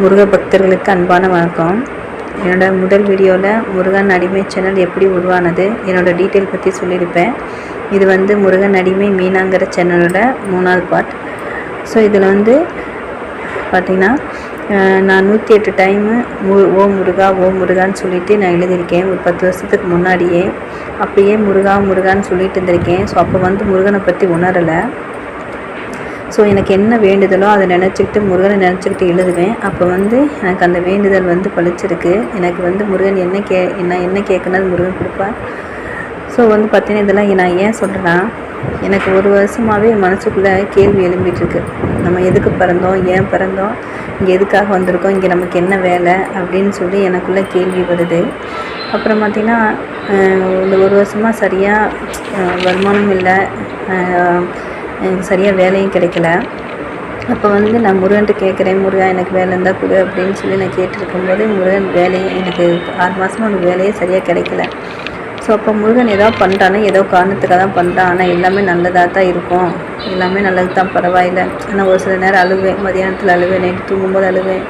முருக பக்தர்களுக்கு அன்பான வணக்கம். என்னோடய முதல் வீடியோவில் முருகன் அடிமை சேனல் எப்படி உருவானது, என்னோடய டீட்டெயில் பற்றி சொல்லியிருப்பேன். இது வந்து முருகன் அடிமை மீனாங்கிற சேனலோட 3வது பார்ட். ஸோ இதில் வந்து பார்த்திங்கன்னா நான் 108 டைமு ஓ முருகா ஓ முருகான்னு சொல்லிவிட்டு நான் எழுதியிருக்கேன். ஒரு 10 வருஷத்துக்கு முன்னாடியே அப்பயே முருகா முருகான்னு சொல்லிட்டு இருந்திருக்கேன். ஸோ அப்போ வந்து முருகனை பற்றி உணரலை. ஸோ எனக்கு என்ன வேண்டுதலோ அதை நினச்சிக்கிட்டு முருகனை நினச்சிக்கிட்டு எழுதுவேன். அப்போ வந்து எனக்கு அந்த வேண்டுதல் வந்து பழிச்சிருக்கு. எனக்கு வந்து முருகன் என்ன கேட்கணும் முருகன் கொடுப்பார். ஸோ வந்து பார்த்தீங்கன்னா இதெல்லாம் நான் ஏன் சொல்கிறேன்னா, எனக்கு ஒரு வருஷமாகவே மனசுக்குள்ளே கேள்வி எழும்பிட்டுருக்கு. நம்ம எதுக்கு பிறந்தோம், ஏன் பிறந்தோம், இங்கே எதுக்காக வந்திருக்கோம், இங்கே நமக்கு என்ன வேலை அப்படின்னு சொல்லி எனக்குள்ளே கேள்வி வருது. அப்புறம் பார்த்திங்கன்னா இந்த ஒரு வருஷமாக சரியாக வருமானம் இல்லை, எனக்கு சரியாக வேலையும் கிடைக்கல. அப்போ வந்து நான் முருகன்ட்டு கேட்குறேன், முருகா எனக்கு வேலை இருந்தால் கொடு அப்படின்னு சொல்லி நான் கேட்டுருக்கும்போது முருகன் வேலையை எனக்கு 6 மாதமாக எனக்கு வேலையே சரியாக கிடைக்கல. ஸோ அப்போ முருகன் ஏதோ பண்ணுறானே, ஏதோ காரணத்துக்காக தான் பண்ணுறான். ஆனால் எல்லாமே நல்லதாக தான் இருக்கும், எல்லாமே நல்லது தான், பரவாயில்லை. ஆனால் ஒரு சில நேரம் அழுவேன், மதியானத்தில் அழுவேன், நைட்டு தூங்கும்போது அழுவேன்.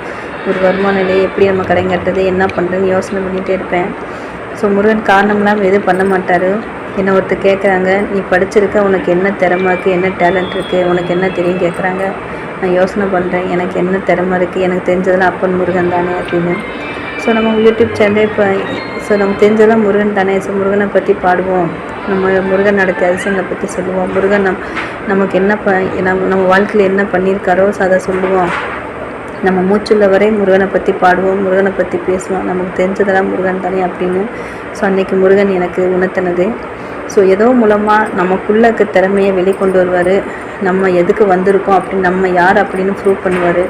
ஒரு வருமானம் இல்லையே, எப்படி நம்ம கடன் கட்டுறது, என்ன பண்ணுறதுன்னு யோசனை பண்ணிகிட்டே இருப்பேன். ஸோ முருகன் காரணம்லாம் எதுவும் பண்ண மாட்டார். என்ன ஒருத்தர் கேட்குறாங்க, நீ படிச்சிருக்க, உனக்கு என்ன திறமை இருக்குது, என்ன டேலண்ட் இருக்குது, உனக்கு என்ன தெரியும் கேட்குறாங்க. நான் யோசனை பண்ணுறேன், எனக்கு என்ன திறமை இருக்குது, எனக்கு தெரிஞ்சதெல்லாம் அப்பன் முருகன் தானே அப்படின்னு. ஸோ நம்ம யூடியூப் சேனலே நமக்கு தெரிஞ்சதெல்லாம் முருகன் தானே. ஸோ முருகனை பற்றி பாடுவோம், நம்ம முருகன் நடத்திய அதிசயங்களை பற்றி சொல்லுவோம். முருகன் நமக்கு என்ன நம்ம வாழ்க்கையில் என்ன பண்ணியிருக்காரோ ஸோ அதை சொல்லுவோம். நம்ம மூச்சுள்ள வரை முருகனை பற்றி பாடுவோம், முருகனை பற்றி பேசுவோம், நமக்கு தெரிஞ்சதெல்லாம் முருகன் தானே அப்படின்னு. ஸோ அன்றைக்கி முருகன் எனக்கு உணர்த்தினது. ஸோ ஏதோ மூலமாக நமக்குள்ளே இருக்க திறமையை வெளிக்கொண்டு வருவார். நம்ம எதுக்கு வந்திருக்கோம் அப்படின்னு, நம்ம யார் அப்படின்னு ப்ரூவ் பண்ணுவார்.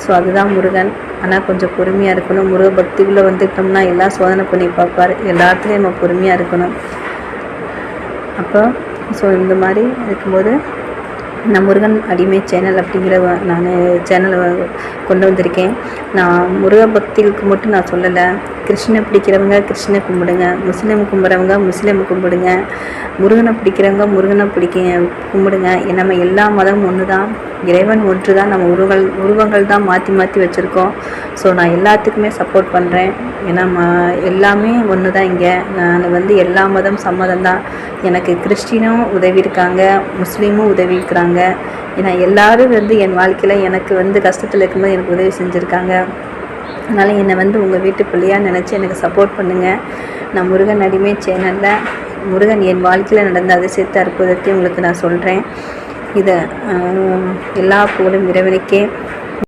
ஸோ அதுதான் முருகன். ஆனால் கொஞ்சம் பொறுமையாக இருக்கணும். முருக பக்திக்குள்ளே வந்துட்டோம்னா எல்லாம் சோதனை பண்ணி பார்ப்பார். எல்லாத்துலேயும் நம்ம பொறுமையாக இருக்கணும். அப்போ ஸோ இந்த மாதிரி இருக்கும்போது நான் முருகன் அடிமை சேனல் அப்படிங்கிற நான் சேனலை கொண்டு வந்திருக்கேன். நான் முருக பக்திகளுக்கு மட்டும் நான் சொல்லலை. கிருஷ்ணனை பிடிக்கிறவங்க கிருஷ்ணனை கும்பிடுங்க, முஸ்லீம் கும்பிட்றவங்க முஸ்லீம் கும்பிடுங்க, முருகனை பிடிக்கிறவங்க முருகனை கும்பிடுங்க. நம்ம எல்லா மதமும் ஒன்று தான், இறைவன் ஒன்று தான். நம்ம உருவங்கள் தான் மாற்றி மாற்றி வச்சுருக்கோம். ஸோ நான் எல்லாத்துக்குமே சப்போர்ட் பண்ணுறேன். ஏன்னா எல்லாமே ஒன்று தான். இங்கே நான் வந்து எல்லா மதம் சம்மதம் தான். எனக்கு கிறிஸ்டினும் உதவி இருக்காங்க, முஸ்லீமும் உதவி இருக்கிறாங்க. ஏன்னா எல்லோரும் வந்து என் வாழ்க்கையில் எனக்கு வந்து கஷ்டத்தில் இருக்கும்போது எனக்கு உதவி செஞ்சுருக்காங்க. அதனால் என்னை வந்து உங்கள் வீட்டு பிள்ளையாக நினச்சி எனக்கு சப்போர்ட் பண்ணுங்கள். நான் முருகன் அடிமை சேனலில் முருகன் என் வாழ்க்கையில் நடந்த அதிசயத்தை அற்புதத்தை உங்களுக்கு நான் சொல்கிறேன். இதை எல்லா புகழும் இறைவனுக்கே.